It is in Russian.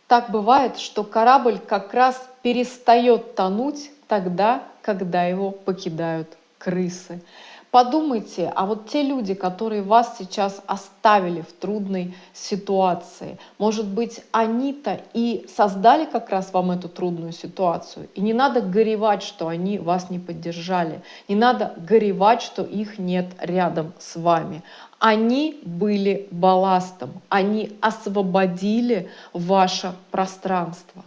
Так бывает, что корабль как раз перестает тонуть тогда, когда его покидают крысы. Подумайте, а вот те люди, которые вас сейчас оставили в трудной ситуации, может быть, они-то и создали как раз вам эту трудную ситуацию. И не надо горевать, что они вас не поддержали. Не надо горевать, что их нет рядом с вами. Они были балластом, они освободили ваше пространство.